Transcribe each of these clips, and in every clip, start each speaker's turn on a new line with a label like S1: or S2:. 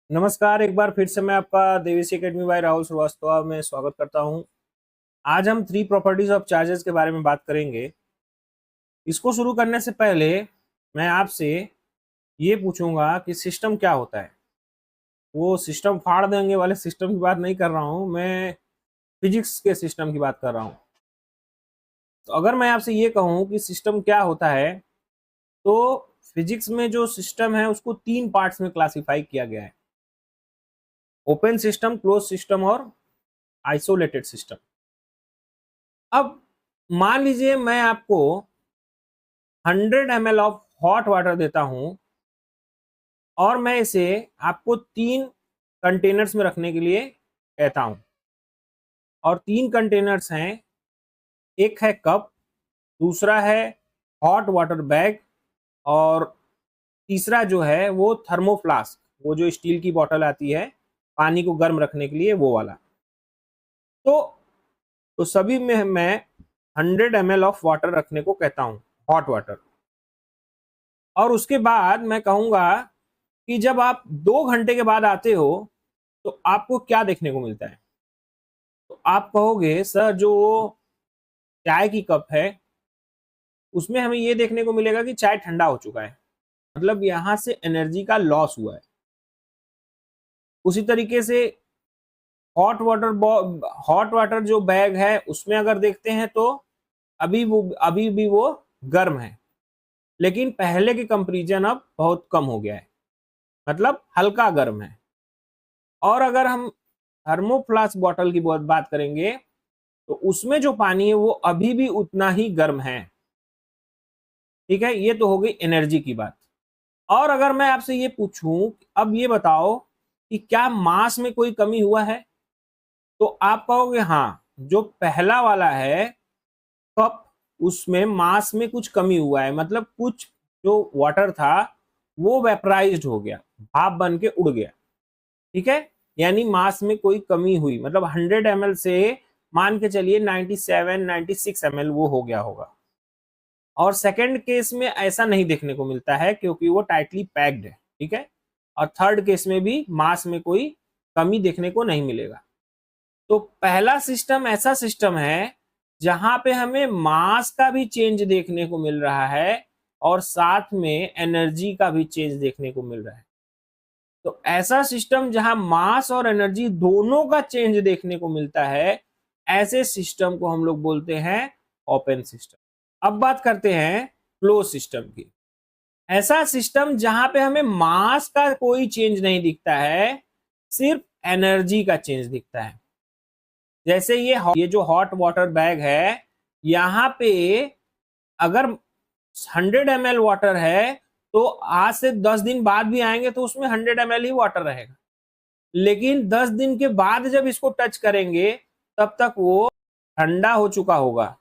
S1: नमस्कार। एक बार फिर से मैं आपका देवीसी एकेडमी बाय राहुल श्रीवास्तव में स्वागत करता हूं। आज हम थ्री प्रॉपर्टीज ऑफ चार्जेस के बारे में बात करेंगे। इसको शुरू करने से पहले मैं आपसे ये पूछूंगा कि सिस्टम क्या होता है। वो सिस्टम फाड़ देंगे वाले सिस्टम की बात नहीं कर रहा हूं, मैं फिजिक्स के सिस्टम की बात कर रहा हूं। तो अगर मैं आपसे ये कहूं कि सिस्टम क्या होता है, तो फिजिक्स में जो सिस्टम है उसको तीन पार्ट्स में क्लासिफाई किया गया है: ओपन सिस्टम, क्लोज सिस्टम और आइसोलेटेड सिस्टम। अब मान लीजिए मैं आपको 100 ml ऑफ हॉट वाटर देता हूं और मैं इसे आपको तीन कंटेनर्स में रखने के लिए कहता हूं। और तीन कंटेनर्स हैं, एक है कप, दूसरा है हॉट वाटर बैग, और तीसरा जो है वो थर्मोफ्लास्क, वो जो स्टील की बोतल आती है पानी को गर्म रखने के लिए, वो वाला। तो सभी में मैं 100 ml ऑफ वाटर रखने को कहता हूं, हॉट वाटर। और उसके बाद मैं कहूंगा कि जब आप 2 घंटे के बाद आते हो तो आपको क्या देखने को मिलता है। तो आप कहोगे सर जो चाय की कप है उसमें हमें ये देखने को मिलेगा कि चाय ठंडा हो चुका है, मतलब यहां से एनर्जी का लॉस हुआ है। उसी तरीके से हॉट वाटर जो बैग है उसमें अगर देखते हैं तो अभी भी वो गर्म है, लेकिन पहले के कंपैरिजन अब बहुत कम हो गया है, मतलब हल्का गर्म है। और अगर हम थर्मोफ्लास्क बॉटल की बहुत बात करेंगे तो उसमें जो पानी है वो अभी भी उतना ही गर्म है। ठीक है, ये तो हो गई एनर्जी की बात। और अगर मैं आपसे ये पूछूं, अब ये बताओ कि क्या मास में कोई कमी हुआ है, तो आप कहोगे हाँ, जो पहला वाला है कप, उसमें मास में कुछ कमी हुआ है, मतलब कुछ जो वाटर था वो वेपराइज्ड हो गया, भाप बन के उड़ गया। ठीक है, यानी मास में कोई कमी हुई, मतलब 100 ml से मान के चलिए 97 96 ml वो हो गया होगा। और सेकंड केस में ऐसा नहीं देखने को मिलता है क्योंकि वो टाइटली पैक्ड है। ठीक है, और थर्ड केस में भी मास में कोई कमी देखने को नहीं मिलेगा। तो पहला सिस्टम ऐसा सिस्टम है जहां पे हमें मास का भी चेंज देखने को मिल रहा है और साथ में एनर्जी का भी चेंज देखने को मिल रहा है। तो ऐसा सिस्टम जहां मास और एनर्जी दोनों का चेंज देखने को मिलता है, ऐसे सिस्टम को हम लोग बोलते हैं ओपन सिस्टम। अब बात करते हैं क्लोज सिस्टम की। ऐसा सिस्टम जहां पे हमें मास का कोई चेंज नहीं दिखता है, सिर्फ एनर्जी का चेंज दिखता है। जैसे ये जो हॉट वाटर बैग है, यहाँ पे अगर 100 ml वाटर है तो आज से 10 दिन बाद भी आएंगे तो उसमें 100 ml ही वाटर रहेगा, लेकिन 10 दिन के बाद जब इसको टच करेंगे तब तक वो ठंडा हो चुका होगा।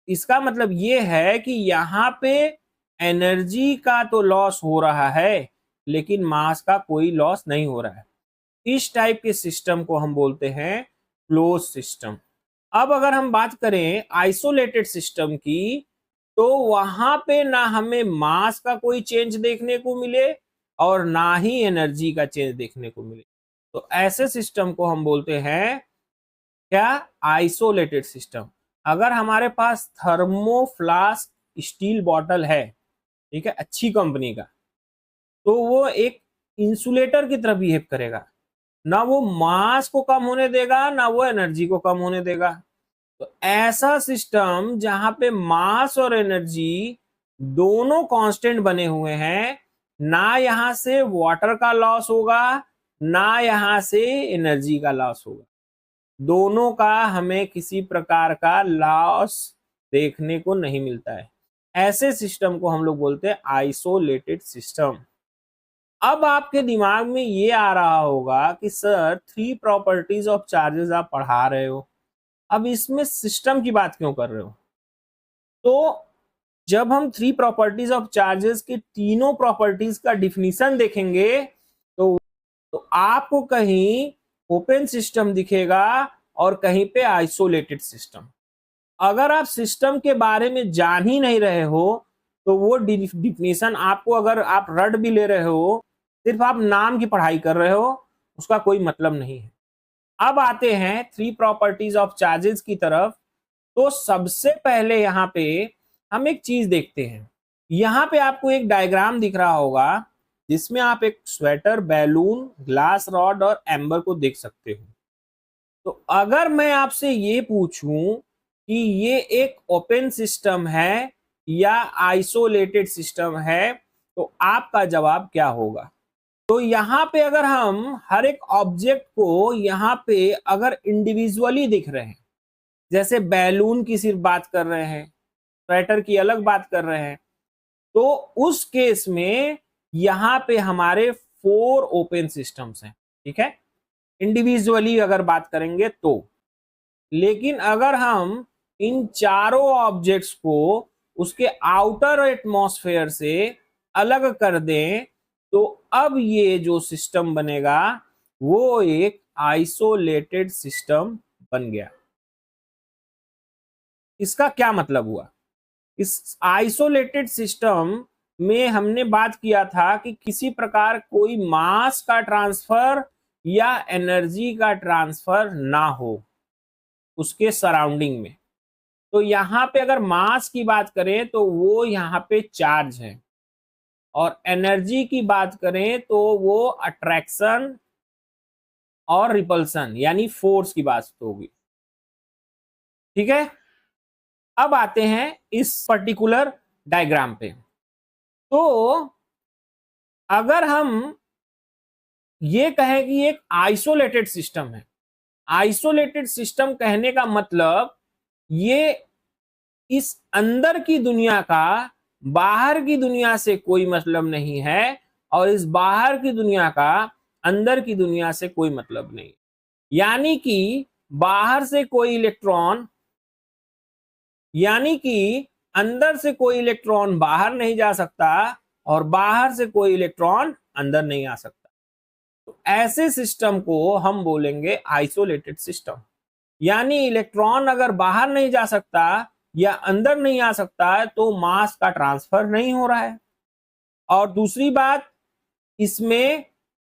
S1: इसका मतलब ये है कि यहाँ पे एनर्जी का तो लॉस हो रहा है लेकिन मास का कोई लॉस नहीं हो रहा है। इस टाइप के सिस्टम को हम बोलते हैं क्लोज सिस्टम। अब अगर हम बात करें आइसोलेटेड सिस्टम की, तो वहां पे ना हमें मास का कोई चेंज देखने को मिले और ना ही एनर्जी का चेंज देखने को मिले। तो ऐसे सिस्टम को हम बोलते हैं क्या, आइसोलेटेड सिस्टम। अगर हमारे पास थर्मोफ्लास्क स्टील बॉटल है, ठीक है, अच्छी कंपनी का, तो वो एक इंसुलेटर की तरह बिहेव करेगा, ना वो मास को कम होने देगा ना वो एनर्जी को कम होने देगा। तो ऐसा सिस्टम जहां पे मास और एनर्जी दोनों कांस्टेंट बने हुए हैं, ना यहां से वाटर का लॉस होगा ना यहां से एनर्जी का लॉस होगा, दोनों का हमें किसी प्रकार का लॉस देखने को नहीं मिलता है, ऐसे सिस्टम को हम लोग बोलते हैं आइसोलेटेड सिस्टम। अब आपके दिमाग में ये आ रहा होगा कि sir three properties of charges आप पढ़ा रहे हो, अब इसमें सिस्टम की बात क्यों कर रहे हो। तो जब हम थ्री प्रॉपर्टीज ऑफ चार्जेस की तीनों प्रॉपर्टीज का डिफिनीशन देखेंगे तो आपको कहीं ओपन सिस्टम दिखेगा और कहीं पे आइसोलेटेड सिस्टम। अगर आप सिस्टम के बारे में जान ही नहीं रहे हो तो वो डिफिनीशन आपको, अगर आप रट भी ले रहे हो सिर्फ आप नाम की पढ़ाई कर रहे हो, उसका कोई मतलब नहीं है। अब आते हैं 3 प्रॉपर्टीज ऑफ चार्जेस की तरफ। तो सबसे पहले यहाँ पे हम एक चीज देखते हैं। यहाँ पे आपको एक डायग्राम दिख रहा होगा जिसमें आप एक स्वेटर, बैलून, ग्लास रॉड और एम्बर को देख सकते हो। तो अगर मैं आपसे ये पूछूं कि ये एक ओपन सिस्टम है या आइसोलेटेड सिस्टम है, तो आपका जवाब क्या होगा? तो यहाँ पे अगर हम हर एक ऑब्जेक्ट को यहाँ पे अगर इंडिविजुअली दिख रहे हैं, जैसे बैलून की सिर्फ बात कर रहे हैं, स्वेटर की अलग बात कर रहे हैं, तो उस केस में यहाँ पे हमारे 4 ओपन सिस्टम्स हैं, ठीक है, इंडिविजुअली अगर बात करेंगे तो। लेकिन अगर हम इन चारों ऑब्जेक्ट्स को उसके आउटर एटमॉस्फेयर से अलग कर दें, तो अब ये जो सिस्टम बनेगा वो एक आइसोलेटेड सिस्टम बन गया। इसका क्या मतलब हुआ? इस आइसोलेटेड सिस्टम में हमने बात किया था कि किसी प्रकार कोई मास का ट्रांसफर या एनर्जी का ट्रांसफर ना हो उसके सराउंडिंग में। तो यहाँ पे अगर मास की बात करें तो वो यहाँ पे चार्ज है, और एनर्जी की बात करें तो वो अट्रैक्शन और रिपल्सन यानी फोर्स की बात होगी, ठीक है। अब आते हैं इस पर्टिकुलर डायग्राम पे। तो अगर हम ये कहें कि एक आइसोलेटेड सिस्टम है, आइसोलेटेड सिस्टम कहने का मतलब ये इस अंदर की दुनिया का बाहर की दुनिया से कोई मतलब नहीं है, और इस बाहर की दुनिया का अंदर की दुनिया से कोई मतलब नहीं। यानी कि बाहर से कोई इलेक्ट्रॉन, यानी कि अंदर से कोई इलेक्ट्रॉन बाहर नहीं जा सकता और बाहर से कोई इलेक्ट्रॉन अंदर नहीं आ सकता। तो ऐसे सिस्टम को हम बोलेंगे आइसोलेटेड सिस्टम। यानी इलेक्ट्रॉन अगर बाहर नहीं जा सकता या अंदर नहीं आ सकता है तो मास का ट्रांसफर नहीं हो रहा है। और दूसरी बात, इसमें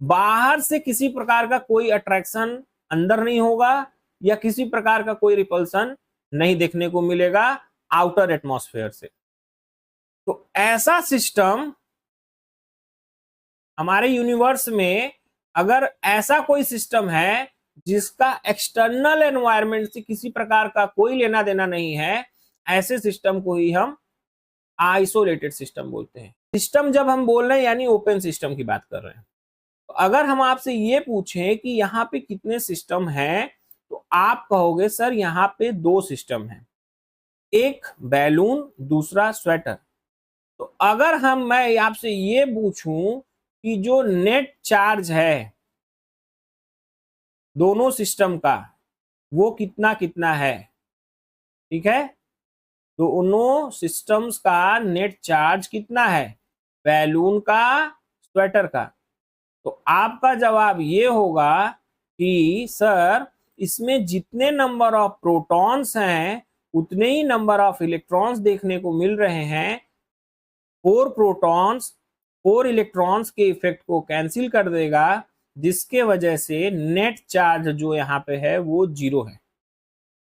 S1: बाहर से किसी प्रकार का कोई अट्रैक्शन अंदर नहीं होगा या किसी प्रकार का कोई रिपल्सन नहीं देखने को मिलेगा आउटर एटमॉस्फेयर से। तो ऐसा सिस्टम हमारे यूनिवर्स में, अगर ऐसा कोई सिस्टम है जिसका एक्सटर्नल एनवायरनमेंट से किसी प्रकार का कोई लेना देना नहीं है, ऐसे सिस्टम को ही हम आइसोलेटेड सिस्टम बोलते हैं। सिस्टम जब हम बोल रहे हैं यानी ओपन सिस्टम की बात कर रहे हैं। तो अगर हम आपसे ये पूछें कि यहाँ पे कितने सिस्टम हैं, तो आप कहोगे सर यहाँ पे 2 सिस्टम हैं, एक बैलून, दूसरा स्वेटर। तो अगर मैं आपसे ये पूछूं कि जो नेट चार्ज है दोनों सिस्टम का वो कितना कितना है, ठीक है, दोनों सिस्टम्स का नेट चार्ज कितना है, बैलून का, स्वेटर का, तो आपका जवाब ये होगा कि सर इसमें जितने नंबर ऑफ प्रोटॉन्स हैं उतने ही नंबर ऑफ इलेक्ट्रॉन्स देखने को मिल रहे हैं। 4 प्रोटॉन्स 4 इलेक्ट्रॉन्स के इफेक्ट को कैंसिल कर देगा, जिसके वजह से नेट चार्ज जो यहाँ पे है वो 0 है।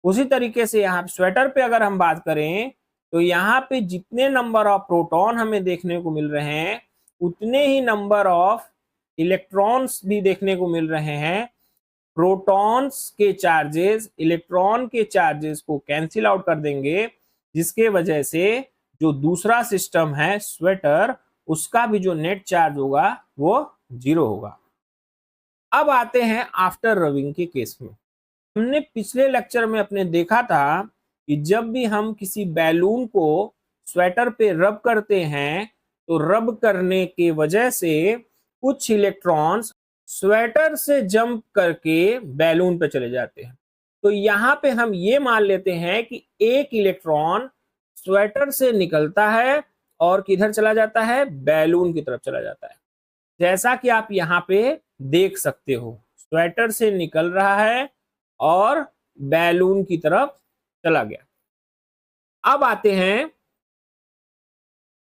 S1: उसी तरीके से यहाँ स्वेटर पे अगर हम बात करें तो यहाँ पे जितने नंबर ऑफ प्रोटॉन हमें देखने को मिल रहे हैं उतने ही नंबर ऑफ इलेक्ट्रॉन्स भी देखने को मिल रहे हैं। प्रोटॉन्स के चार्जेस इलेक्ट्रॉन के चार्जेस को कैंसिल आउट कर देंगे, जिसके वजह से जो दूसरा सिस्टम है स्वेटर, उसका भी जो नेट चार्ज होगा वो 0 होगा। अब आते हैं आफ्टर रबिंग के केस में। हमने पिछले लेक्चर में अपने देखा था कि जब भी हम किसी बैलून को स्वेटर पे रब करते हैं तो रब करने के वजह से कुछ इलेक्ट्रॉन्स स्वेटर से जंप करके बैलून पे चले जाते हैं। तो यहाँ पे हम ये मान लेते हैं कि एक इलेक्ट्रॉन स्वेटर से निकलता है और किधर चला जाता है, बैलून की तरफ चला जाता है। जैसा कि आप यहाँ पे देख सकते हो, स्वेटर से निकल रहा है और बैलून की तरफ चला गया। अब आते हैं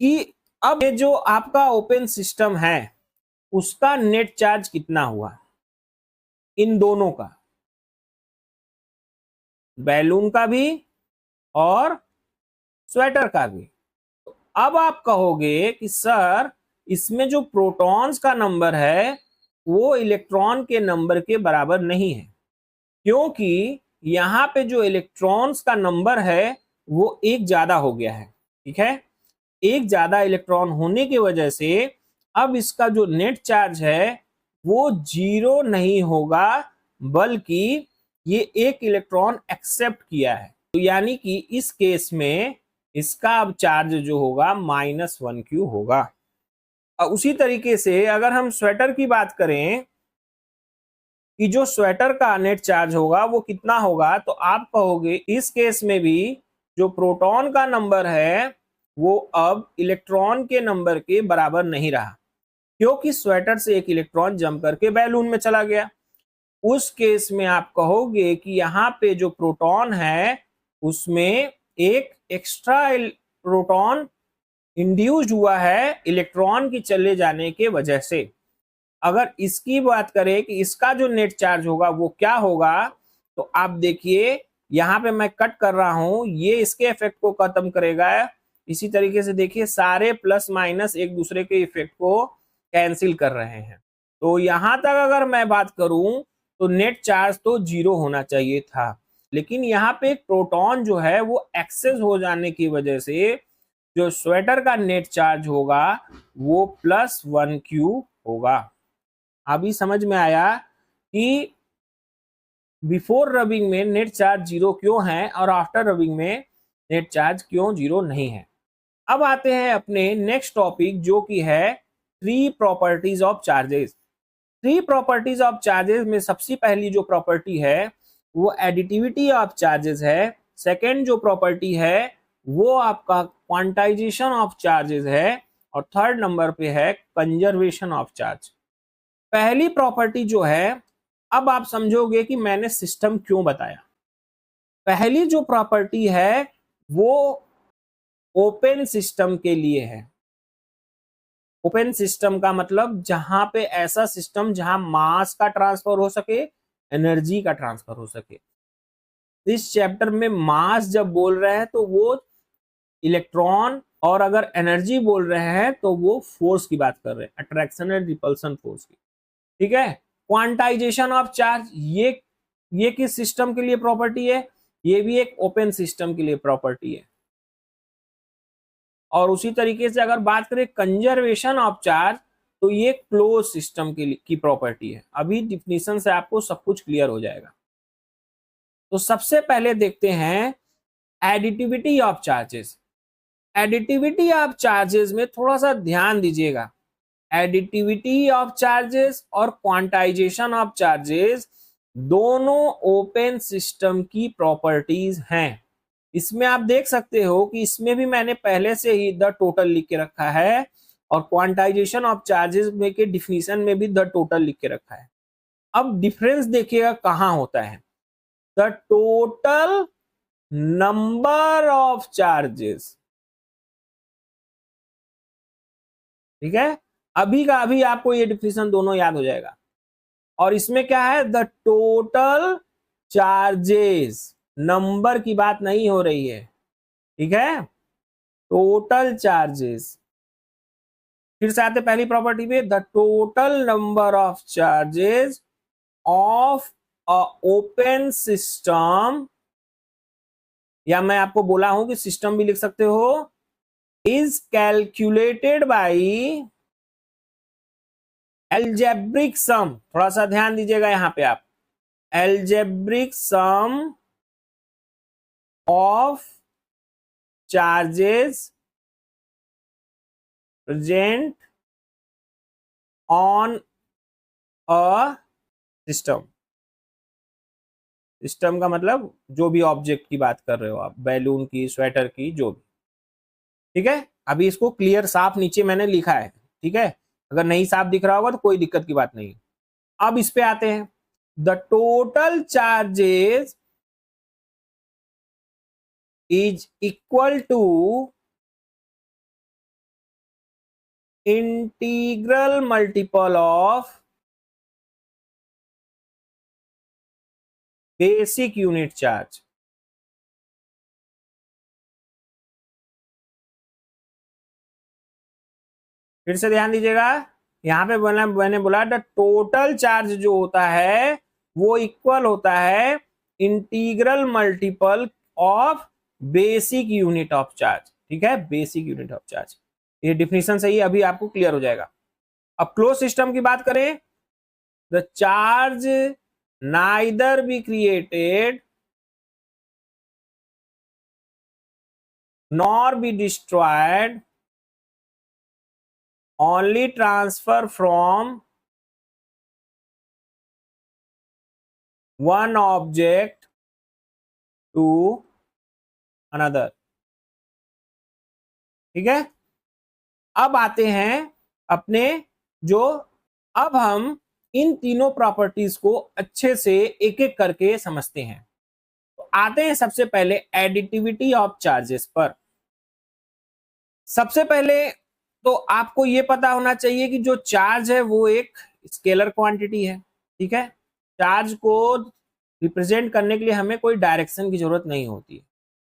S1: कि अब ये जो आपका ओपन सिस्टम है उसका नेट चार्ज कितना हुआ, इन दोनों का, बैलून का भी और स्वेटर का भी। तो अब आप कहोगे कि सर इसमें जो प्रोटॉन्स का नंबर है वो इलेक्ट्रॉन के नंबर के बराबर नहीं है, क्योंकि यहाँ पे जो इलेक्ट्रॉन्स का नंबर है वो एक ज्यादा हो गया है। ठीक है, एक ज्यादा इलेक्ट्रॉन होने की वजह से अब इसका जो नेट चार्ज है वो 0 नहीं होगा, बल्कि ये एक इलेक्ट्रॉन एक्सेप्ट किया है। तो यानी कि इस केस में इसका अब चार्ज जो होगा -1Q होगा। और उसी तरीके से अगर हम स्वेटर की बात करें कि जो स्वेटर का नेट चार्ज होगा वो कितना होगा, तो आप कहोगे इस केस में भी जो प्रोटॉन का नंबर है वो अब इलेक्ट्रॉन के नंबर के बराबर नहीं रहा, क्योंकि स्वेटर से एक इलेक्ट्रॉन जम करके बैलून में चला गया। उस केस में आप कहोगे कि यहाँ पे जो प्रोटॉन है उसमें एक एक्स्ट्रा प्रोटॉन इंड्यूस्ड हुआ है इलेक्ट्रॉन की चले जाने के वजह से। अगर इसकी बात करें कि इसका जो नेट चार्ज होगा वो क्या होगा, तो आप देखिए यहाँ पे मैं कट कर रहा हूं, ये इसके इफेक्ट को खत्म करेगा। इसी तरीके से देखिए सारे प्लस माइनस एक दूसरे के इफेक्ट को कैंसिल कर रहे हैं। तो यहां तक अगर मैं बात करूं तो नेट चार्ज तो 0 होना चाहिए था, लेकिन यहाँ पे एक प्रोटॉन जो है वो एक्सेस हो जाने की वजह से जो स्वेटर का नेट चार्ज होगा वो +1Q होगा। अभी समझ में आया कि बिफोर रबिंग में नेट चार्ज 0 क्यों है और आफ्टर रबिंग में नेट चार्ज क्यों 0 नहीं है। अब आते हैं अपने नेक्स्ट टॉपिक जो कि है 3 properties of charges. 3 properties of charges में सबसे पहली जो प्रॉपर्टी है वो एडिटिविटी ऑफ चार्जेस है। सेकेंड जो प्रॉपर्टी है वो आपका क्वांटाइजेशन ऑफ चार्जेस है, और थर्ड नंबर पे है कंजर्वेशन ऑफ चार्ज। पहली प्रॉपर्टी जो है, अब आप समझोगे कि मैंने सिस्टम क्यों बताया। पहली जो प्रॉपर्टी है वो ओपन सिस्टम के लिए है। ओपन सिस्टम का मतलब जहां पे ऐसा सिस्टम जहां मास का ट्रांसफर हो सके, एनर्जी का ट्रांसफर हो सके। इस चैप्टर में मास जब बोल रहे हैं तो वो इलेक्ट्रॉन, और अगर एनर्जी बोल रहे हैं तो वो फोर्स की बात कर रहे हैं, अट्रैक्शन एंड रिपल्सन फोर्स की। ठीक है, क्वांटाइजेशन ऑफ चार्ज ये किस सिस्टम के लिए प्रॉपर्टी है, ये भी एक ओपन सिस्टम के लिए प्रॉपर्टी है। और उसी तरीके से अगर बात करें कंजर्वेशन ऑफ चार्ज, तो ये क्लोज सिस्टम की प्रॉपर्टी है। अभी डिफिनीशन से आपको सब कुछ क्लियर हो जाएगा। तो सबसे पहले देखते हैं additivity of charges. Additivity of charges में थोड़ा सा ध्यान दीजिएगा। एडिटिविटी ऑफ चार्जेस और क्वांटाइजेशन ऑफ चार्जेस दोनों ओपन सिस्टम की प्रॉपर्टीज हैं। इसमें आप देख सकते हो कि इसमें भी मैंने पहले से ही द टोटल लिख के रखा है, और क्वांटाइजेशन ऑफ चार्जेस में के डिफिनीशन में भी द टोटल लिख के रखा है। अब डिफरेंस देखिएगा कहां होता है। The total number of charges, ठीक है, अभी का अभी आपको ये डिफिनीशन दोनों याद हो जाएगा। और इसमें क्या है, द टोटल चार्जेस, नंबर की बात नहीं हो रही है। ठीक है, टोटल चार्जेस। फिर से आते पहली प्रॉपर्टी पे, the total number of charges of a open system, या मैं आपको बोला हूं कि सिस्टम भी लिख सकते हो, is calculated by algebraic sum. थोड़ा सा ध्यान दीजिएगा यहां पे आप, algebraic sum of charges present on a system. System का मतलब जो भी ऑब्जेक्ट की बात कर रहे हो आप, बैलून की, स्वेटर की, जो भी। ठीक है, अभी इसको क्लियर साफ नीचे मैंने लिखा है। ठीक है, अगर नहीं साफ दिख रहा होगा तो कोई दिक्कत की बात नहीं। अब इस पे आते हैं, the total charges is equal to integral multiple of basic unit charge. फिर से ध्यान दीजिएगा, यहां पे मैंने बोला द टोटल चार्ज जो होता है वो इक्वल होता है integral multiple of basic unit of charge. ठीक है, बेसिक यूनिट ऑफ चार्ज, ये डिफिनेशन सही है, अभी आपको क्लियर हो जाएगा। अब क्लोज सिस्टम की बात करें, the charge neither be created nor be destroyed, only transfer from one object to another। ठीक है, अब आते हैं अपने जो, अब हम इन तीनों प्रॉपर्टीज को अच्छे से एक एक करके समझते हैं। तो आते हैं सबसे पहले एडिटिविटी ऑफ चार्जेस पर। सबसे पहले तो आपको यह पता होना चाहिए कि जो चार्ज है वो एक स्केलर क्वांटिटी है। ठीक है, चार्ज को रिप्रेजेंट करने के लिए हमें कोई डायरेक्शन की जरूरत नहीं होती है,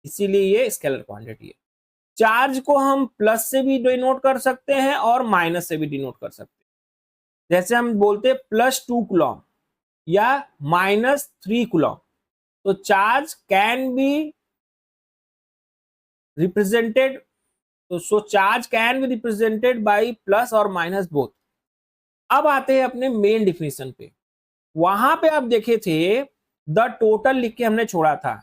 S1: इसीलिए ये स्केलर क्वांटिटी है। चार्ज को हम प्लस से भी डिनोट कर सकते हैं और माइनस से भी डिनोट कर सकते हैं। जैसे हम बोलते हैं +2 कूलम या -3 कूलम, तो चार्ज कैन बी रिप्रेजेंटेड, तो so charge can be represented by plus और माइनस बोथ। अब आते हैं अपने मेन डिफिनेशन पे। वहां पे आप देखे थे द टोटल लिख के हमने छोड़ा था,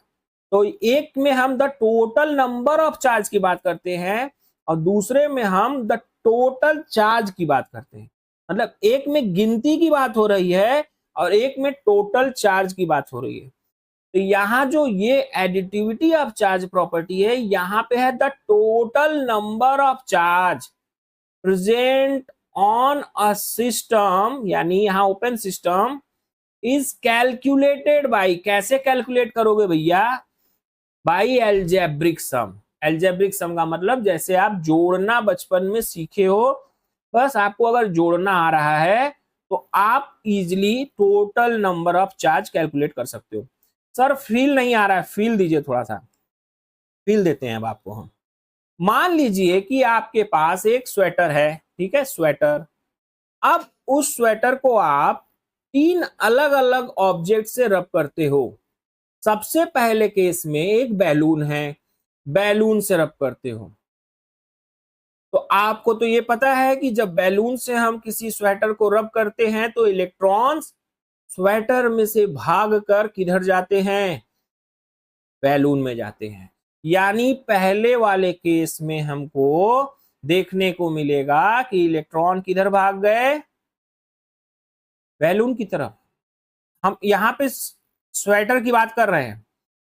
S1: तो एक में हम the total number of charge की बात करते हैं और दूसरे में हम द टोटल चार्ज की बात करते हैं। मतलब एक में गिनती की बात हो रही है और एक में टोटल चार्ज की बात हो रही है। तो यहां जो ये एडिटिविटी ऑफ चार्ज प्रॉपर्टी है, यहां पे है the total number of charge present on a system, यानी यहां open system is calculated by, कैसे कैलकुलेट करोगे भैया, by algebraic sum. Algebraic sum का मतलब जैसे आप जोड़ना बचपन में सीखे हो, बस आपको अगर जोड़ना आ रहा है तो आप easily total number of charge calculate कर सकते हो। सर फील नहीं आ रहा है, फील दीजिए, थोड़ा सा फील देते हैं अब आपको हम। मान लीजिए कि आपके पास एक स्वेटर है, ठीक है, स्वेटर। अब उस स्वेटर को आप 3 अलग अलग ऑब्जेक्ट से रब करते हो। सबसे पहले केस में एक बैलून है, बैलून से रब करते हो। तो आपको तो ये पता है कि जब बैलून से हम किसी स्वेटर को रब करते हैं तो इलेक्ट्रॉन्स स्वेटर में से भागकर किधर जाते हैं, बैलून में जाते हैं। यानी पहले वाले केस में हमको देखने को मिलेगा कि इलेक्ट्रॉन किधर भाग गए, बैलून की तरफ। हम यहां पे स्वेटर की बात कर रहे हैं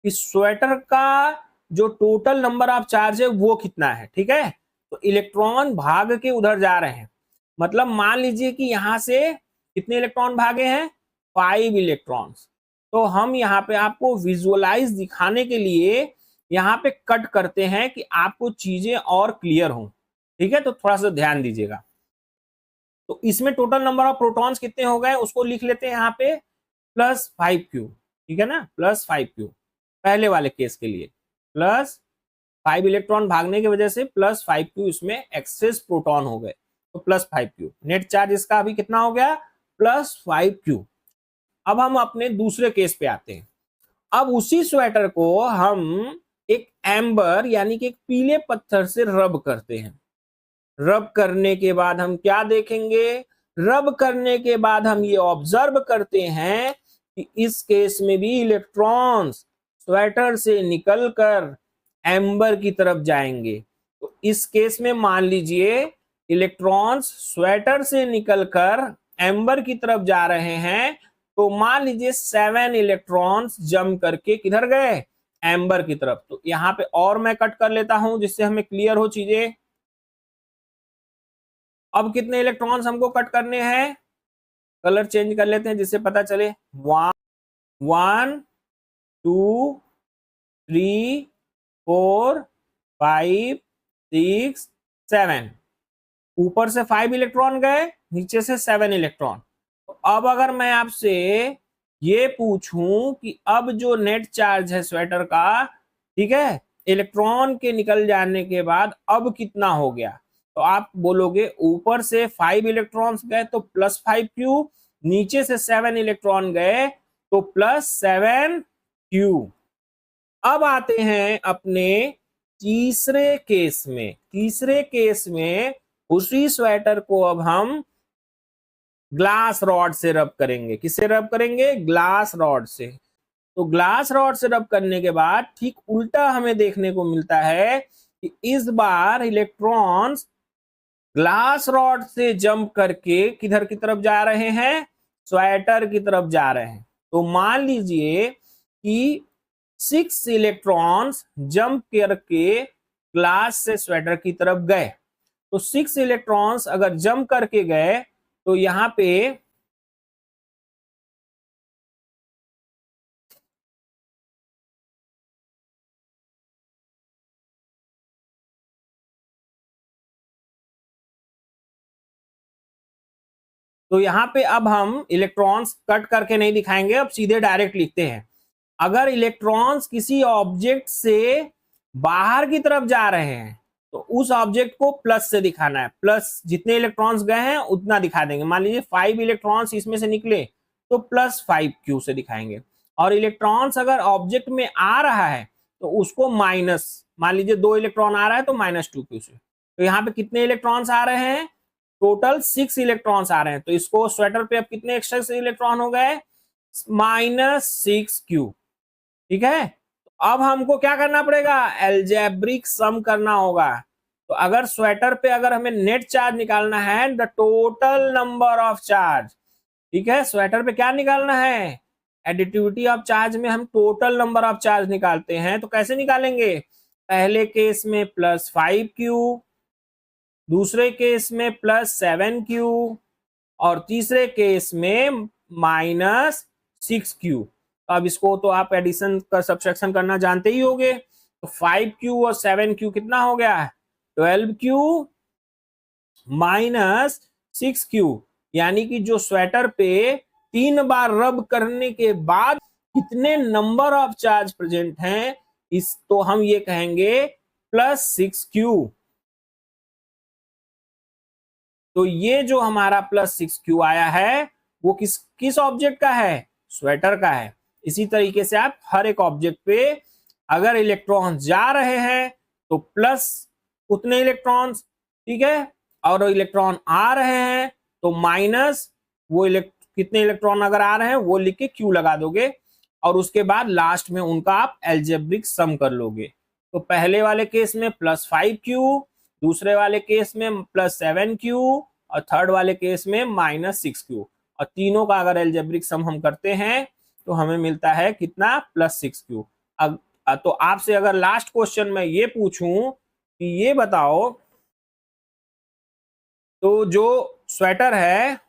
S1: कि स्वेटर का जो टोटल नंबर ऑफ चार्ज है वो कितना है। ठीक है, तो इलेक्ट्रॉन भाग के उधर जा रहे हैं। मतलब मान लीजिए कि यहां से कितने इलेक्ट्रॉन भागे हैं, 5 इलेक्ट्रॉन्स। तो हम यहाँ पे आपको विजुअलाइज दिखाने के लिए यहाँ पे कट करते हैं कि आपको चीजें और क्लियर हो। ठीक है, तो थोड़ा सा ध्यान दीजिएगा। तो इसमें टोटल नंबर ऑफ प्रोटॉन्स कितने हो गए उसको लिख लेते हैं यहाँ पे +5Q। ठीक है ना, +5Q पहले वाले केस के लिए, +5 इलेक्ट्रॉन भागने की वजह से +5Q इसमें एक्सेस प्रोटॉन हो गए, तो +5Q। नेट चार्ज इसका अभी कितना हो गया, +5Q। अब हम अपने दूसरे केस पे आते हैं। अब उसी स्वेटर को हम एक एम्बर यानी कि एक पीले पत्थर से रब करते हैं। रब करने के बाद हम क्या देखेंगे, रब करने के बाद हम ये ऑब्जर्व करते हैं कि इस केस में भी इलेक्ट्रॉन्स स्वेटर से निकलकर एम्बर की तरफ जाएंगे। तो इस केस में मान लीजिए इलेक्ट्रॉन्स स्वेटर से निकलकर एम्बर की तरफ जा रहे हैं, तो मान लीजिए 7 इलेक्ट्रॉन्स जम करके किधर गए, एम्बर की तरफ। तो यहां पे और मैं कट कर लेता हूं जिससे हमें क्लियर हो चीजें। अब कितने इलेक्ट्रॉन्स हमको कट करने हैं, कलर चेंज कर लेते हैं जिससे पता चले। 1 2 3 4 5 6 7। ऊपर से 5 इलेक्ट्रॉन गए, नीचे से 7 इलेक्ट्रॉन। तो अब अगर मैं आपसे ये पूछूं कि अब जो नेट चार्ज है स्वेटर का, ठीक है, इलेक्ट्रॉन के निकल जाने के बाद अब कितना हो गया, तो आप बोलोगे ऊपर से 5 इलेक्ट्रॉन्स गए तो +5q, नीचे से 7 इलेक्ट्रॉन गए तो +7q। अब आते हैं अपने तीसरे केस में। तीसरे केस में उसी स्वेटर को अब हम ग्लास रॉड से रब करेंगे। किससे रब करेंगे? ग्लास रॉड से। तो ग्लास रॉड से रब करने के बाद ठीक उल्टा हमें देखने को मिलता है कि इस बार इलेक्ट्रॉन्स ग्लास रॉड से जंप करके किधर की तरफ जा रहे हैं? स्वेटर की तरफ जा रहे हैं। तो मान लीजिए कि 6 इलेक्ट्रॉन्स जंप करके ग्लास से स्वेटर की तरफ गए। तो 6 इलेक्ट्रॉन्स अगर जंप करके गए तो यहां पे अब हम इलेक्ट्रॉन्स कट करके नहीं दिखाएंगे, अब सीधे डायरेक्ट लिखते हैं। अगर इलेक्ट्रॉन्स किसी ऑब्जेक्ट से बाहर की तरफ जा रहे हैं तो उस ऑब्जेक्ट को प्लस से दिखाना है। प्लस जितने इलेक्ट्रॉन्स गए हैं उतना दिखा देंगे। मान लीजिए 5 इलेक्ट्रॉन्स इसमें से निकले तो +5q से दिखाएंगे। और इलेक्ट्रॉन्स अगर ऑब्जेक्ट में आ रहा है तो उसको माइनस, मान लीजिए 2 इलेक्ट्रॉन आ रहा है तो -2q से। तो यहाँ पे कितने इलेक्ट्रॉन्स आ रहे हैं? टोटल 6 इलेक्ट्रॉन्स आ रहे हैं। तो इसको स्वेटर पे अब कितने एक्स्ट्रा से इलेक्ट्रॉन हो गए? -6q। ठीक है, तो अब हमको क्या करना पड़ेगा? एल्जेब्रिक सम करना होगा। तो अगर स्वेटर पे अगर हमें नेट चार्ज निकालना है, the total number of charge, ठीक है, स्वेटर पे क्या निकालना है? एडिटिविटी ऑफ चार्ज में हम टोटल नंबर ऑफ चार्ज निकालते हैं। तो कैसे निकालेंगे? पहले केस में +5q, दूसरे केस में +7q और तीसरे केस में -6q। अब इसको तो आप एडिशन का सब्ट्रैक्शन करना जानते ही होंगे। तो 5q और 7q कितना हो गया? 12q -6q। यानी कि जो स्वेटर पे 3 बार रब करने के बाद कितने नंबर ऑफ चार्ज प्रेजेंट हैं, इस तो हम ये कहेंगे +6q। तो ये जो हमारा +6q आया है वो किस किस ऑब्जेक्ट का है? स्वेटर का है। इसी तरीके से आप हर एक ऑब्जेक्ट पे अगर इलेक्ट्रॉन जा रहे हैं तो प्लस उतने इलेक्ट्रॉन्स, ठीक है, और इलेक्ट्रॉन आ रहे हैं तो माइनस वो कितने इलेक्ट्रॉन अगर आ रहे हैं वो लिख के क्यू लगा दोगे और उसके बाद लास्ट में उनका आप एल्जेब्रिक सम कर लोगे। तो पहले वाले केस में +5q, दूसरे वाले केस में +7q और थर्ड वाले केस में -6q। और तीनों का अगर एल्जेब्रिक सम हम करते हैं तो हमें मिलता है कितना? +6q। अब तो आपसे अगर लास्ट क्वेश्चन में ये पूछूं कि ये बताओ, तो जो स्वेटर है,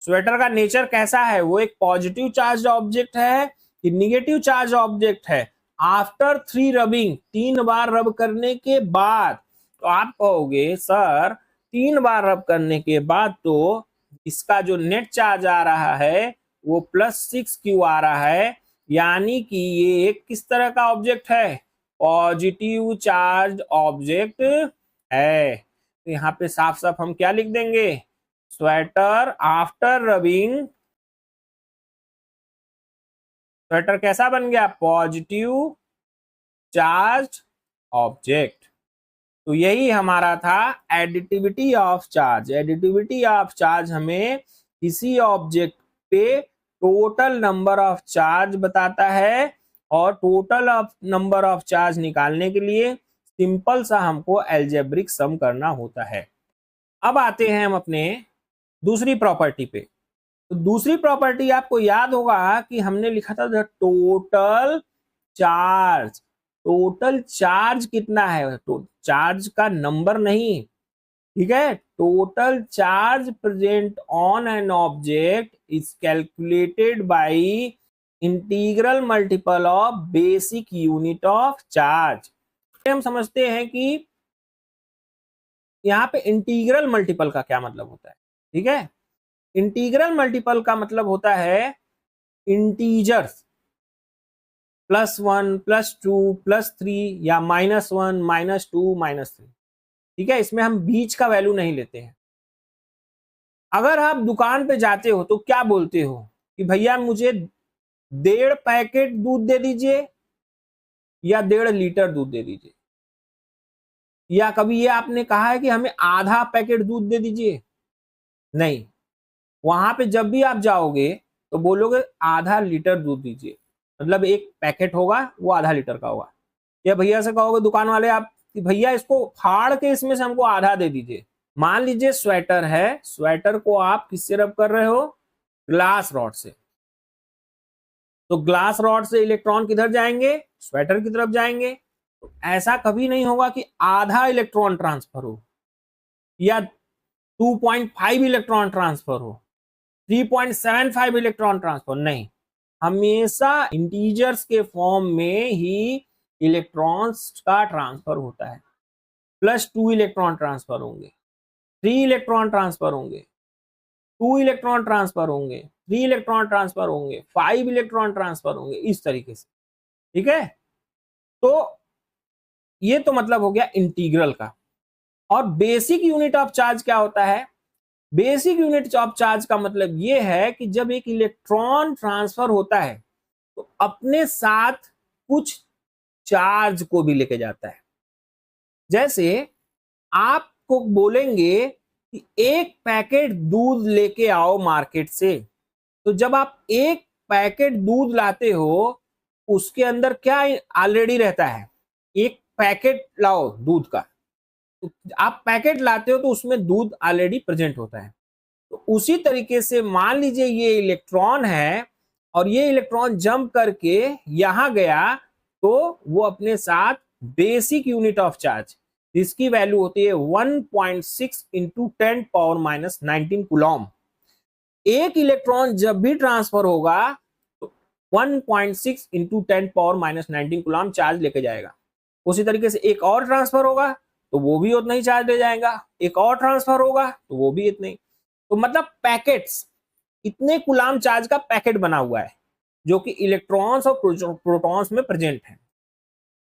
S1: स्वेटर का नेचर कैसा है? वो एक पॉजिटिव चार्ज ऑब्जेक्ट है कि निगेटिव चार्ज ऑब्जेक्ट है? आफ्टर 3 रबिंग, 3 बार रब करने के बाद, तो आप कहोगे सर 3 बार रब करने के बाद तो इसका जो नेट चार्ज आ रहा है वो +6q आ रहा है, यानी कि ये एक किस तरह का ऑब्जेक्ट है? पॉजिटिव चार्ज ऑब्जेक्ट है। तो यहाँ पे साफ साफ हम क्या लिख देंगे? स्वेटर आफ्टर रबिंग, स्वेटर कैसा बन गया? Positive charge object. तो यही हमारा था additivity of charge. Additivity of charge हमें किसी ऑब्जेक्ट पे टोटल नंबर ऑफ चार्ज बताता है और total of number of charge निकालने के लिए सिंपल सा हमको एल्जेब्रिक सम करना होता है। अब आते हैं हम अपने दूसरी प्रॉपर्टी पे। तो दूसरी प्रॉपर्टी आपको याद होगा कि हमने लिखा था the total charge. Total charge कितना है? तो चार्ज का नंबर नहीं, ठीक है, total charge present on an object is calculated by integral multiple of basic unit of charge. हम समझते हैं कि यहाँ पे इंटीग्रल मल्टीपल का क्या मतलब होता है, ठीक है। इंटीग्रल मल्टीपल का मतलब होता है इंटीजर्स +1 +2 +3 या -1 -2 -3, ठीक है। इसमें हम बीच का वैल्यू नहीं लेते हैं। अगर आप दुकान पे जाते हो तो क्या बोलते हो कि भैया मुझे 1.5 पैकेट दूध दे दीजिए या 1.5 लीटर दूध दे दीजिए, या कभी ये आपने कहा है कि हमें आधा पैकेट दूध दे दीजिए? नहीं, वहां पे जब भी आप जाओगे तो बोलोगे आधा लीटर दूध दीजिए, मतलब एक पैकेट होगा वो आधा लीटर का होगा। या भैया से कहोगे दुकान वाले आप कि भैया इसको फाड़ के इसमें से हमको आधा दे दीजिए। मान लीजिए स्वेटर है, स्वेटर को आप किससे रब कर रहे हो? ग्लास रॉड से। तो ग्लास रॉड से इलेक्ट्रॉन किधर जाएंगे? स्वेटर की तरफ जाएंगे। तो ऐसा कभी नहीं होगा कि आधा इलेक्ट्रॉन ट्रांसफर हो या 2.5 इलेक्ट्रॉन ट्रांसफर हो, 3.75 इलेक्ट्रॉन ट्रांसफर, नहीं, हमेशा इंटीजर्स के फॉर्म में ही इलेक्ट्रॉन्स का ट्रांसफर होता है। +2 इलेक्ट्रॉन ट्रांसफर होंगे, 3 इलेक्ट्रॉन ट्रांसफर होंगे, 2 इलेक्ट्रॉन ट्रांसफर होंगे, 3 इलेक्ट्रॉन ट्रांसफर होंगे, 5 इलेक्ट्रॉन ट्रांसफर होंगे, इस तरीके से, ठीक है। तो ये तो मतलब हो गया इंटीग्रल का। और बेसिक यूनिट ऑफ चार्ज क्या होता है? बेसिक यूनिट ऑफ चार्ज का मतलब ये है कि जब एक इलेक्ट्रॉन ट्रांसफर होता है तो अपने साथ कुछ चार्ज को भी लेके जाता है। जैसे आपको बोलेंगे कि एक पैकेट दूध लेके आओ मार्केट से, तो जब आप एक पैकेट दूध लाते हो उसके अंदर क्या ऑलरेडी रहता है? एक पैकेट लाओ दूध का, तो आप पैकेट लाते हो तो उसमें दूध ऑलरेडी प्रेजेंट होता है। तो उसी तरीके से मान लीजिए ये इलेक्ट्रॉन है और ये इलेक्ट्रॉन जंप करके यहां गया, तो वो अपने साथ बेसिक यूनिट ऑफ चार्ज जिसकी वैल्यू होती है 1.6 इंटू 10⁻⁻19 कूलॉम। एक इलेक्ट्रॉन जब भी ट्रांसफर होगा तो 1.6 इंटू 10⁻⁻19 कूलॉम चार्ज लेके जाएगा। उसी तरीके से एक और ट्रांसफर होगा तो वो भी उतना ही चार्ज ले जाएगा, एक और ट्रांसफर होगा तो वो भी इतने ही। तो मतलब पैकेट्स, इतने कूलॉम चार्ज का पैकेट बना हुआ है जो कि इलेक्ट्रॉन्स और प्रोटॉन्स में प्रेजेंट है।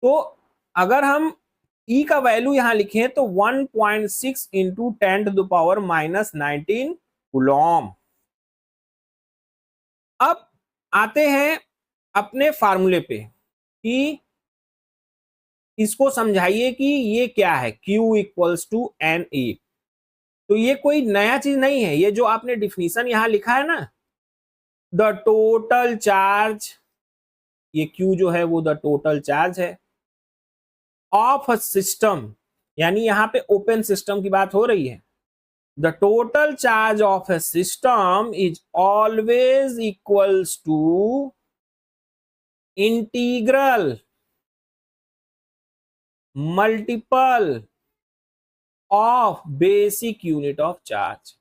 S1: तो अगर हम E का वैल्यू यहां लिखें तो 1.6 इंटू 10⁻⁻19 कूलॉम। अब आते हैं अपने फार्मूले पे कि इसको समझाइए कि ये क्या है, Q = NE। तो ये कोई नया चीज नहीं है, ये जो आपने डिफिनीशन यहां लिखा है ना, द टोटल चार्ज, ये Q जो है वो द टोटल चार्ज है ऑफ अ सिस्टम, यानी यहां पे ओपन सिस्टम की बात हो रही है। The total charge of a system is always equals to integral multiple of basic unit of charge.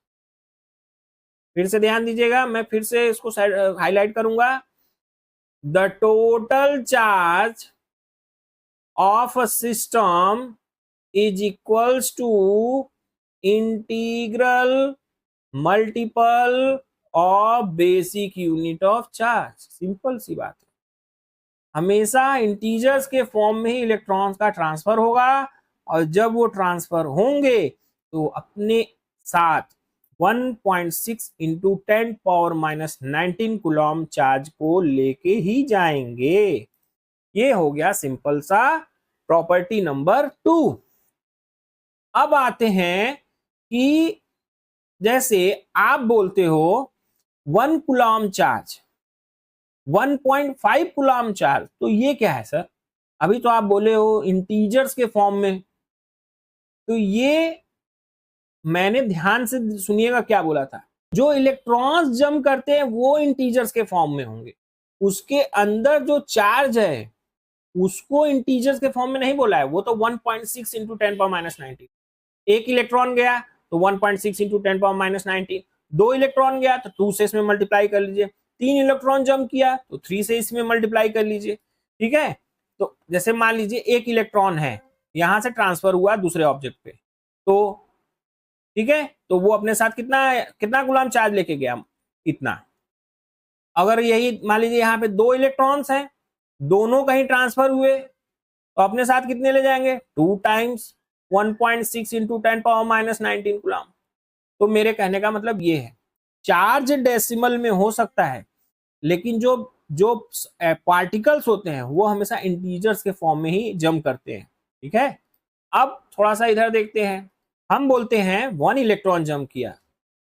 S1: फिर से ध्यान दीजिएगा, मैं फिर से इसको हाईलाइट करूंगा। The total charge of a system is equals to integral multiple of basic unit of charge. Simple सी बात है, हमेशा इंटीजर्स के फॉर्म में ही इलेक्ट्रॉन्स का ट्रांसफर होगा और जब वो ट्रांसफर होंगे तो अपने साथ 1.6 इंटू 10⁻⁻19 कूलॉम चार्ज को लेके ही जाएंगे। ये हो गया सिंपल सा प्रॉपर्टी नंबर 2। अब आते हैं कि जैसे आप बोलते हो 1 कूलॉम चार्ज, 1.5 कूलॉम चार्ज, तो ये क्या है सर? अभी तो आप बोले हो इंटीजर्स के फॉर्म में, तो ये मैंने ध्यान से सुनिएगा क्या बोला था। जो इलेक्ट्रॉन्स जंप करते हैं वो इंटीजर्स के फॉर्म में होंगे, उसके अंदर जो चार्ज है उसको इंटीजर्स के फॉर्म में नहीं बोला है, वो तो 1.6 इंटू 10⁻⁻19। एक इलेक्ट्रॉन गया तो 1.6 इंटू 10⁻⁻19, 2 इलेक्ट्रॉन गया तो 2 से इसमें मल्टीप्लाई कर लीजिए, 3 इलेक्ट्रॉन जंप किया तो 3 से इसमें मल्टीप्लाई कर लीजिए, ठीक है। तो जैसे मान लीजिए एक इलेक्ट्रॉन है, यहां से ट्रांसफर हुआ दूसरे ऑब्जेक्ट पे, तो ठीक है, तो वो अपने साथ कितना कितना कूलम चार्ज लेके गया, इतना। अगर यही मान लीजिए यहाँ पे 2 इलेक्ट्रॉन्स हैं, दोनों कहीं ट्रांसफर हुए, तो अपने साथ कितने ले जाएंगे, 2 टाइम्स 1.6 इंटू 10⁻⁻19 कूलम। तो मेरे कहने का मतलब ये है, चार्ज डेसिमल में हो सकता है, लेकिन जो जो पार्टिकल्स होते हैं वो हमेशा इंटीजर्स के फॉर्म में ही जम करते हैं। ठीक है, अब थोड़ा सा इधर देखते हैं। हम बोलते हैं 1 इलेक्ट्रॉन जंप किया,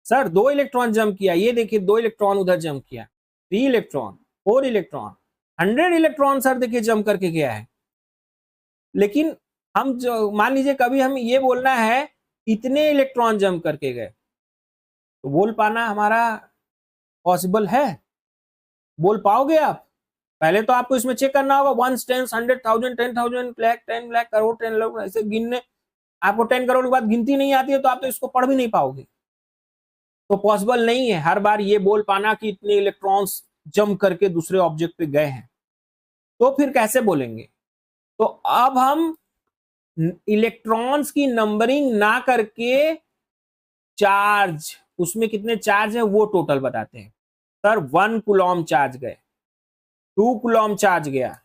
S1: सर 2 इलेक्ट्रॉन जंप किया, ये देखिए 2 इलेक्ट्रॉन उधर जंप किया, 3 इलेक्ट्रॉन, 4 इलेक्ट्रॉन, 100 इलेक्ट्रॉन सर देखिए जंप करके गया है। लेकिन हम जो मान लीजिए कभी हम ये बोलना है इतने इलेक्ट्रॉन जंप करके गए, तो बोल पाना हमारा पॉसिबल है? बोल पाओगे आप? पहले तो आपको इसमें चेक करना होगा 1 10 100,000 10,000 लाख 10 लाख करोड़ 10 लाख, ऐसे गिनने आपको 10 करोड़ के बाद गिनती नहीं आती है तो आप तो इसको पढ़ भी नहीं पाओगे। तो पॉसिबल नहीं है हर बार ये बोल पाना कि इतने इलेक्ट्रॉन्स जंप करके दूसरे ऑब्जेक्ट पे गए हैं। तो फिर कैसे बोलेंगे? तो अब हम इलेक्ट्रॉन्स की नंबरिंग ना करके चार्ज, उसमें कितने चार्ज है वो टोटल बताते हैं। सर 1 कूलम चार्ज गए, 2 कूलम चार्ज गया,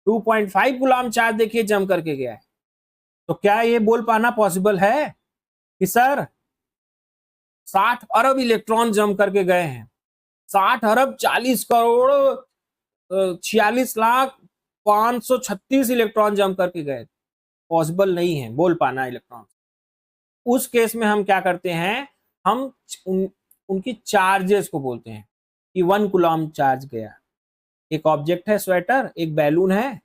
S1: 2.5 कूलम चार्ज देखिए जम करके गया है। तो क्या ये बोल पाना पॉसिबल है कि सर 60 अरब इलेक्ट्रॉन जम करके गए हैं, 60 अरब 40 करोड़ 46 लाख 536 इलेक्ट्रॉन जम करके गए? पॉसिबल नहीं है बोल पाना इलेक्ट्रॉन। उस केस में हम क्या करते हैं, हम उनकी चार्जेस को बोलते हैं कि 1 कूलम चार्ज गया। एक ऑब्जेक्ट है स्वेटर, एक बैलून है,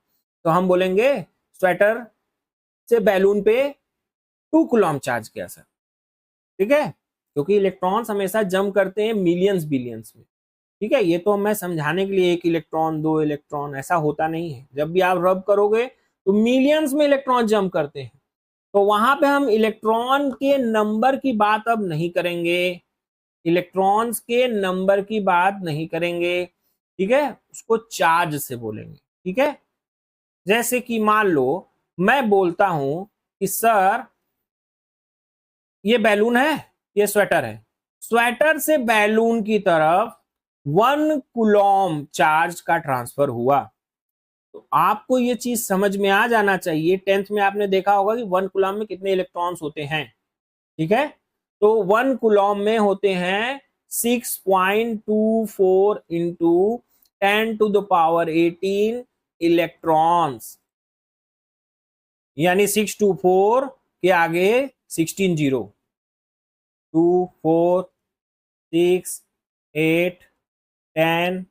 S1: तो हम बोलेंगे स्वेटर से बैलून पे 2 कूलम चार्ज गया सर। ठीक है, क्योंकि इलेक्ट्रॉन्स हमेशा जम करते हैं मिलियंस बिलियंस में। ठीक है, ये तो मैं समझाने के लिए 1 इलेक्ट्रॉन 2 इलेक्ट्रॉन ऐसा होता नहीं है। जब भी आप रब करोगे तो मिलियंस में इलेक्ट्रॉन जम करते हैं। तो वहां पे हम इलेक्ट्रॉन के नंबर की बात अब नहीं करेंगे, इलेक्ट्रॉन्स के नंबर की बात नहीं करेंगे। ठीक है, उसको चार्ज से बोलेंगे। ठीक है, जैसे कि मान लो मैं बोलता हूं कि सर ये बैलून है, ये स्वेटर है, स्वेटर से बैलून की तरफ 1 कूलम चार्ज का ट्रांसफर हुआ। तो आपको ये चीज समझ में आ जाना चाहिए, 10th में आपने देखा होगा कि 1 कूलम में कितने इलेक्ट्रॉन्स होते हैं। ठीक है, तो 1 कूलम में होते हैं 6.24 इंटू 10⁻18 इलेक्ट्रॉन्स, यानी 624 के आगे 16 जीरो, 2 4 6 8 10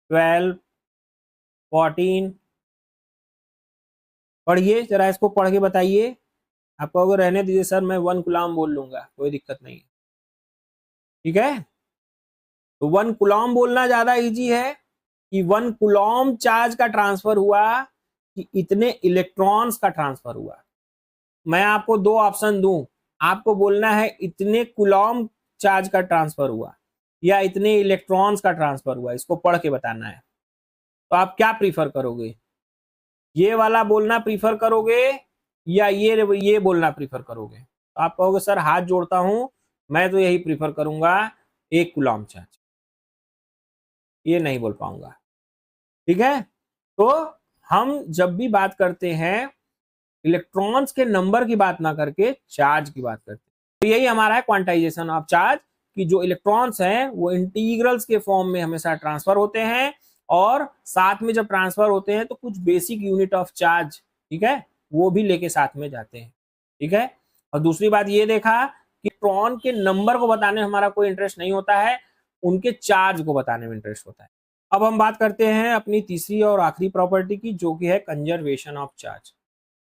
S1: 12 14। पढ़िए जरा, इसको पढ़ के बताइए। आप कहोगे रहने दीजिए सर मैं 1 कूलम बोल लूंगा, कोई दिक्कत नहीं है। ठीक है, तो 1 कूलम बोलना ज्यादा इजी है कि 1 कूलम चार्ज का ट्रांसफर हुआ कि इतने इलेक्ट्रॉन्स का ट्रांसफर हुआ। मैं आपको 2 ऑप्शन दूं, आपको बोलना है इतने कूलम चार्ज का ट्रांसफर हुआ या इतने इलेक्ट्रॉन्स का ट्रांसफर हुआ, इसको पढ़ के बताना है। तो आप क्या प्रीफर करोगे, ये वाला बोलना प्रीफर करोगे या ये बोलना प्रीफर करोगे? तो आप कहोगे सर हाथ जोड़ता हूं, मैं तो यही प्रीफर करूंगा 1 कूलम चार्ज, ये नहीं बोल पाऊंगा। ठीक है, तो हम जब भी बात करते हैं इलेक्ट्रॉन्स के नंबर की बात ना करके चार्ज की बात करते हैं। तो यही हमारा है क्वांटाइजेशन ऑफ चार्ज, कि जो इलेक्ट्रॉन्स हैं वो इंटीग्रल्स के फॉर्म में हमेशा ट्रांसफर होते हैं, और साथ में जब ट्रांसफर होते हैं तो कुछ बेसिक यूनिट ऑफ चार्ज, ठीक है, वो भी लेके साथ में जाते हैं। ठीक है, और दूसरी बात ये देखा कि इलेक्ट्रॉन के नंबर को बताने में हमारा कोई इंटरेस्ट नहीं होता है, उनके चार्ज को बताने में इंटरेस्ट होता है। अब हम बात करते हैं अपनी तीसरी और आखिरी प्रॉपर्टी की, जो कि है कंजर्वेशन ऑफ चार्ज।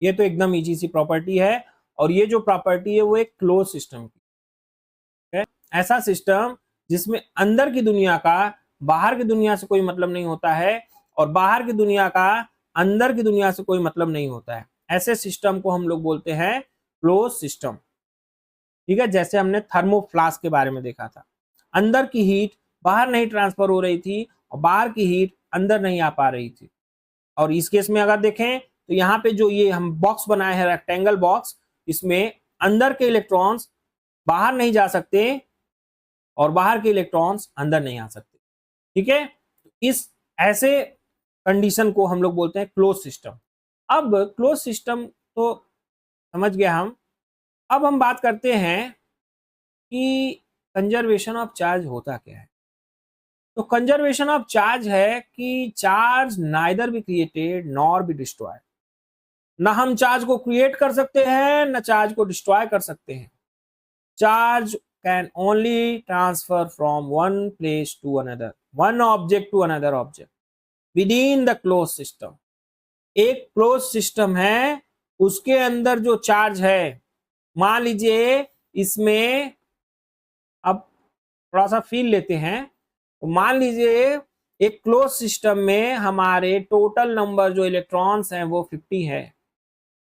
S1: ये तो एकदम इजी सी प्रॉपर्टी है, और ये जो प्रॉपर्टी है वो एक क्लोज सिस्टम की है। ऐसा सिस्टम जिसमें अंदर की दुनिया का बाहर की दुनिया से कोई मतलब नहीं होता है, और बाहर की दुनिया का अंदर की दुनिया से कोई मतलब नहीं होता है, ऐसे सिस्टम को हम लोग बोलते हैं क्लोज सिस्टम। ठीक है, जैसे हमने थर्मोफ्लास्क के बारे में देखा था, अंदर की हीट बाहर नहीं ट्रांसफर हो रही थी और बाहर की हीट अंदर नहीं आ पा रही थी। और इस केस में अगर देखें तो यहाँ पे जो ये हम बॉक्स बनाए हैं रेक्टेंगल बॉक्स, इसमें अंदर के इलेक्ट्रॉन्स बाहर नहीं जा सकते और बाहर के इलेक्ट्रॉन्स अंदर नहीं आ सकते। ठीक है, इस ऐसे कंडीशन को हम लोग बोलते हैं क्लोज सिस्टम। अब क्लोज सिस्टम तो समझ गया हम। अब हम बात करते हैं कि कंजर्वेशन ऑफ चार्ज होता क्या है। तो कंजर्वेशन ऑफ चार्ज है कि charge neither be created nor be destroyed. ना हम चार्ज को क्रिएट कर सकते हैं ना चार्ज को डिस्ट्रॉय कर सकते हैं। Charge can only transfer from one place to another, one object to another object within the close system. एक क्लोज सिस्टम है, उसके अंदर जो चार्ज है, मान लीजिए इसमें, अब थोड़ा सा फील लेते हैं, तो मान लीजिए एक क्लोज सिस्टम में हमारे टोटल नंबर जो इलेक्ट्रॉन्स हैं वो 50 है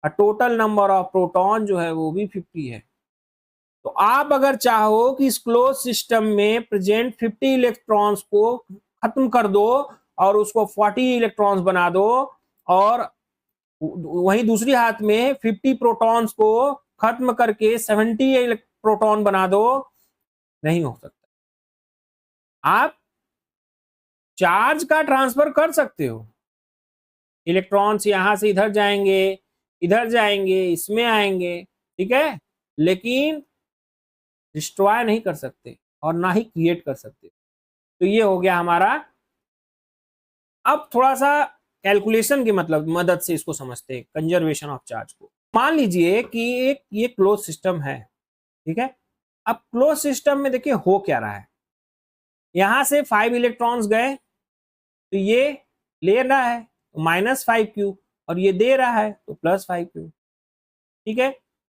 S1: और टोटल नंबर ऑफ प्रोटॉन जो है वो भी 50 है। तो आप अगर चाहो कि इस क्लोज सिस्टम में प्रेजेंट 50 इलेक्ट्रॉन्स को खत्म कर दो और उसको 40 इलेक्ट्रॉन्स बना दो, और वहीं दूसरी हाथ में 50 प्रोटॉन्स को खत्म करके 70 प्रोटॉन बना दो, नहीं हो सकता। आप चार्ज का ट्रांसफर कर सकते हो, इलेक्ट्रॉन्स यहां से इधर जाएंगे, इधर जाएंगे, इसमें आएंगे, ठीक है, लेकिन डिस्ट्रॉय नहीं कर सकते और ना ही क्रिएट कर सकते। तो ये हो गया हमारा। अब थोड़ा सा कैलकुलेशन की मदद से इसको समझते हैं कंजर्वेशन ऑफ चार्ज को। मान लीजिए कि एक ये क्लोज सिस्टम है, ठीक है। अब क्लोज सिस्टम में देखिए हो क्या रहा है, यहां से 5 इलेक्ट्रॉन्स गए तो ये ले रहा है तो -5q, और ये दे रहा है तो +5q, ठीक है।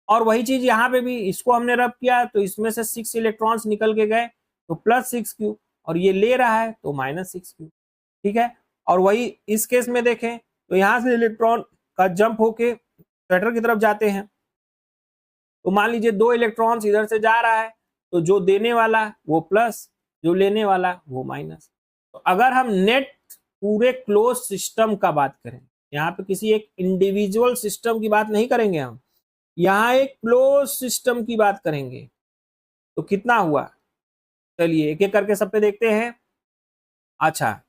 S1: और वही चीज यहाँ पे भी, इसको हमने रब किया तो इसमें से 6 इलेक्ट्रॉन्स निकल के गए तो +6q, और ये ले रहा है तो -6q, ठीक है। और वही इस केस में देखें तो यहाँ से इलेक्ट्रॉन का जंप होके स्वेटर की तरफ जाते हैं, तो मान लीजिए 2 इलेक्ट्रॉन्स इधर से जा रहा है तो जो देने वाला वो प्लस, जो लेने वाला वो माइनस। तो अगर हम नेट पूरे क्लोज सिस्टम का बात करें, यहाँ पे किसी एक इंडिविजुअल सिस्टम की बात नहीं करेंगे हम, यहाँ एक क्लोज सिस्टम की बात करेंगे, तो कितना हुआ, चलिए एक एक करके सब पे देखते हैं। अच्छा,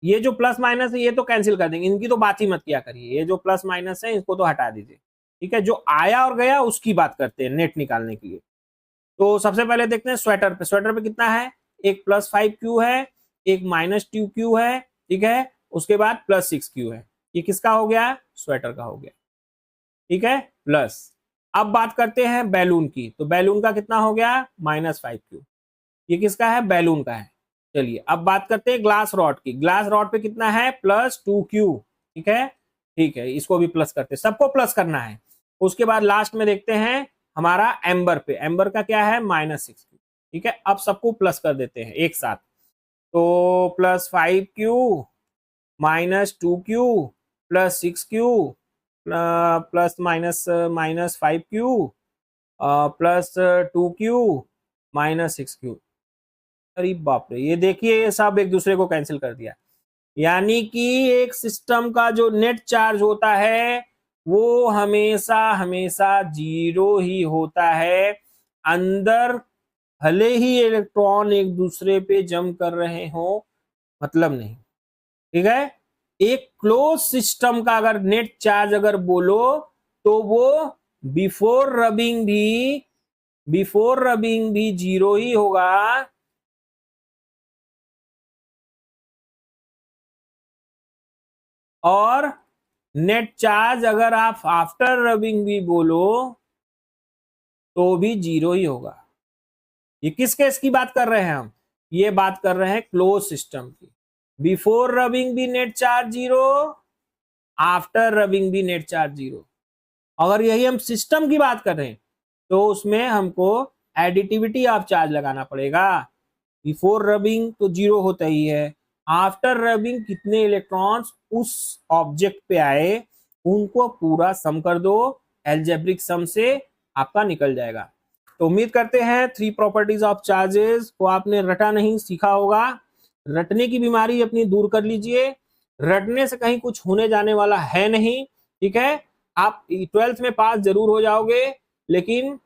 S1: ये जो प्लस माइनस है ये तो कैंसिल कर देंगे, इनकी तो बात ही मत किया करिए, ये जो प्लस माइनस है इसको तो हटा दीजिए, ठीक है। जो आया और गया उसकी बात करते हैं नेट निकालने के लिए। तो सबसे पहले देखते हैं स्वेटर पे, स्वेटर पे कितना है, एक +5q है, एक -2q है, ठीक है, उसके बाद +6q है। ये किसका हो गया, स्वेटर का हो गया, ठीक है, प्लस। अब बात करते हैं बैलून की, तो बैलून का कितना हो गया, -5q, ये किसका है, बैलून का है। चलिए अब बात करते हैं ग्लास रॉड की, ग्लास रॉड पे कितना है, +2q, ठीक है, ठीक है, इसको भी प्लस करते हैं, सबको प्लस करना है। उसके बाद लास्ट में देखते हैं हमारा एम्बर पे, एम्बर का क्या है, -6q, ठीक है। अब सबको प्लस कर देते हैं एक साथ, तो +5q -2q +6q plus -5q +2q -6q। अरे बाप रे, ये देखिए ये सब एक दूसरे को कैंसिल कर दिया, यानी कि एक सिस्टम का जो नेट चार्ज होता है वो हमेशा हमेशा 0 ही होता है, अंदर भले ही इलेक्ट्रॉन एक दूसरे पे जम कर रहे हो, मतलब नहीं, ठीक है। एक क्लोज सिस्टम का अगर नेट चार्ज अगर बोलो तो वो बिफोर रबिंग भी 0 ही होगा, और नेट चार्ज अगर आप आफ्टर रबिंग भी बोलो तो भी 0 ही होगा। ये किस केस की बात कर रहे हैं हम, ये बात कर रहे हैं क्लोज सिस्टम की। बिफोर रबिंग भी नेट चार्ज 0, आफ्टर रबिंग भी नेट चार्ज 0। अगर यही हम सिस्टम की बात कर रहे हैं तो उसमें हमको एडिटिविटी ऑफ चार्ज लगाना पड़ेगा। बिफोर रबिंग तो 0 होता ही है, आफ्टर रबिंग कितने इलेक्ट्रॉन्स उस ऑब्जेक्ट पे आए उनको पूरा सम कर दो, एल्जेब्रिक सम से आपका निकल जाएगा। तो उम्मीद करते हैं 3 प्रॉपर्टीज ऑफ चार्जेस को आपने रटा नहीं, सीखा होगा। रटने की बीमारी अपनी दूर कर लीजिए, रटने से कहीं कुछ होने जाने वाला है नहीं, ठीक है। आप 12th में पास जरूर हो जाओगे, लेकिन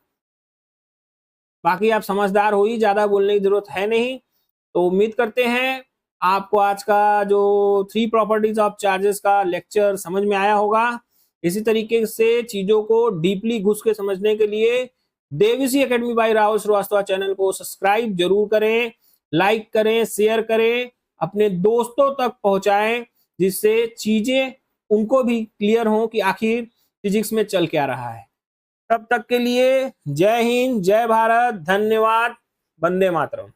S1: बाकी आप समझदार हो ही, ज्यादा बोलने की जरूरत है नहीं। तो उम्मीद करते हैं आपको आज का जो 3 प्रॉपर्टीज ऑफ चार्जेस का लेक्चर समझ में आया होगा। इसी तरीके से चीजों को डीपली घुस के समझने के लिए देवीसी academy by Rahul Shrivastava channel को सब्सक्राइब जरूर करें, लाइक करें, शेयर करें, अपने दोस्तों तक पहुंचाएं, जिससे चीजें उनको भी क्लियर हो कि आखिर फिजिक्स में चल क्या रहा है। तब तक के लिए जय हिंद, जय भारत, धन्यवाद, वंदे मातरम।